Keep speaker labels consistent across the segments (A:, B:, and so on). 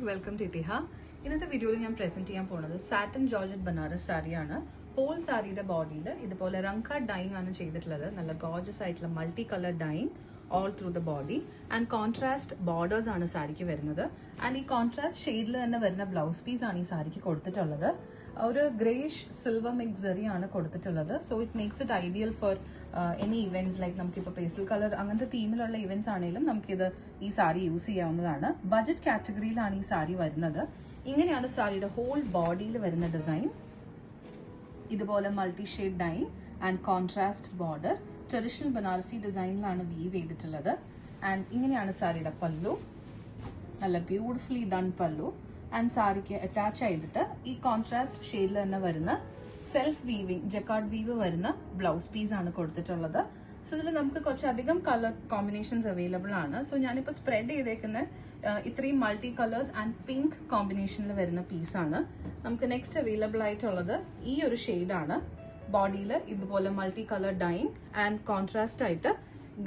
A: welcome to Itiha. ഇന്നത്തെ വീഡിയോയിൽ ഞാൻ പ്രസന്റ് ചെയ്യാൻ പോകുന്നത് സാറ്റൻ ജോർജറ്റ് ബനാറസ് സാരിയാണ്. ഹോൾ സാരിയുടെ ബോഡിയിൽ ഇതുപോലെ റങ്ക ഡൈങ് ആണ് ചെയ്തിട്ടുള്ളത്. നല്ല ഗോർജസ് ആയിട്ടുള്ള multi colour dying all through the body and contrast borders ആണ് സാരിക്ക് വരുന്നത്. ആൻഡ് ഈ കോൺട്രാസ്റ്റ് ഷെയ്ഡിൽ തന്നെ വരുന്ന ബ്ലൗസ് പീസ് ആണ് ഈ സാരിക്ക് കൊടുത്തിട്ടുള്ളത്. ഒരു ഗ്രേഷ് സിൽവർ മിക്സ് ജെറി ആണ് കൊടുത്തിട്ടുള്ളത്. So it makes it ideal for any events like നമുക്കിപ്പോൾ പേസ്റ്റൽ കളർ അങ്ങനത്തെ തീമിലുള്ള ഇവന്റ്സ് ആണെങ്കിലും നമുക്കിത് ഈ സാരി യൂസ് ചെയ്യാവുന്നതാണ്. ബജറ്റ് കാറ്റഗറിയിലാണ് ഈ സാരി വരുന്നത്. ഇങ്ങനെയാണ് സാരിയുടെ ഹോൾ ബോഡിയിൽ വരുന്ന ഡിസൈൻ. ഇതുപോലെ multi shade dye and contrast border traditional Banarasi ഡിസൈനിലാണ് വീവ് ചെയ്തിട്ടുള്ളത്. ആൻഡ് ഇങ്ങനെയാണ് സാരിയുടെ പല്ലു. നല്ല ബ്യൂട്ടിഫുള്ളി ഡൺ പല്ലു. ആൻഡ് സാരിക്ക് അറ്റാച്ച് ചെയ്തിട്ട് ഈ കോൺട്രാസ്റ്റ് ഷെയ്ഡിൽ തന്നെ വരുന്ന സെൽഫ് വീവിംഗ് ജക്കാർഡ് വീവ് വരുന്ന ബ്ലൗസ് പീസ് ആണ് കൊടുത്തിട്ടുള്ളത്. സോ ഇതിൽ നമുക്ക് കുറച്ചധികം കളർ കോമ്പിനേഷൻസ് അവൈലബിൾ ആണ്. സോ ഞാനിപ്പോൾ സ്പ്രെഡ് ചെയ്തേക്കുന്ന ഇത്രയും മൾട്ടി കളേഴ്സ് ആൻഡ് പിങ്ക് കോമ്പിനേഷനിൽ വരുന്ന പീസാണ്. നമുക്ക് നെക്സ്റ്റ് അവൈലബിൾ ആയിട്ടുള്ളത് ഈ ഒരു ഷെയ്ഡാണ്. ബോഡിയിൽ ഇതുപോലെ multi colour dyeing and contrast ആയിട്ട്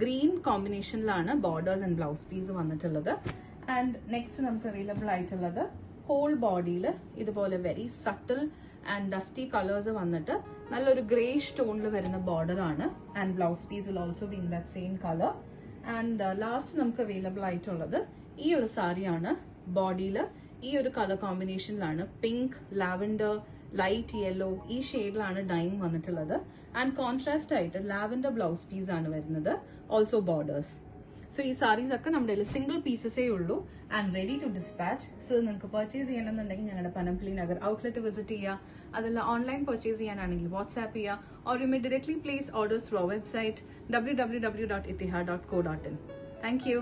A: ഗ്രീൻ കോമ്പിനേഷനിലാണ് ബോർഡേഴ്സ് ആൻഡ് ബ്ലൗസ് പീസ് വന്നിട്ടുള്ളത്. ആൻഡ് നെക്സ്റ്റ് നമുക്ക് അവൈലബിൾ ആയിട്ടുള്ളത് ഹോൾ ബോഡിയിൽ ഇതുപോലെ very subtle and dusty colours വന്നിട്ട് നല്ലൊരു ഗ്രേഷ് ടോണിൽ വരുന്ന ബോർഡർ ആണ്. And blouse piece will also be in that same colour. And last നമുക്ക് അവൈലബിൾ ആയിട്ടുള്ളത് ഈ ഒരു സാരിയാണ്. ബോഡിയിൽ ഈ ഒരു കളർ കോമ്പിനേഷനിലാണ് പിങ്ക്, ലാവൻഡർ, ലൈറ്റ് യെല്ലോ ഈ ഷെയ്ഡിലാണ് ഡൈങ് വന്നിട്ടുള്ളത്. ആൻഡ് കോൺട്രാസ്റ്റ് ആയിട്ട് ലാവൻഡർ ബ്ലൗസ് പീസ് ആണ് വരുന്നത്. Also borders. സോ ഈ സാരീസ് ഒക്കെ നമ്മുടെ കയ്യിൽ സിംഗിൾ പീസസേ ഉള്ളൂ and ready to dispatch. So നിങ്ങൾക്ക് പർച്ചേസ് ചെയ്യണമെന്നുണ്ടെങ്കിൽ ഞങ്ങളുടെ പനംപള്ളി നഗർ ഔട്ട്ലെറ്റ് വിസിറ്റ് ചെയ്യുക. അതല്ല ഓൺലൈൻ പർച്ചേസ് ചെയ്യാനാണെങ്കിൽ വാട്സ്ആപ്പ് ചെയ്യുക. Or you may directly place orders through our website www.itiha.co.in. Thank you.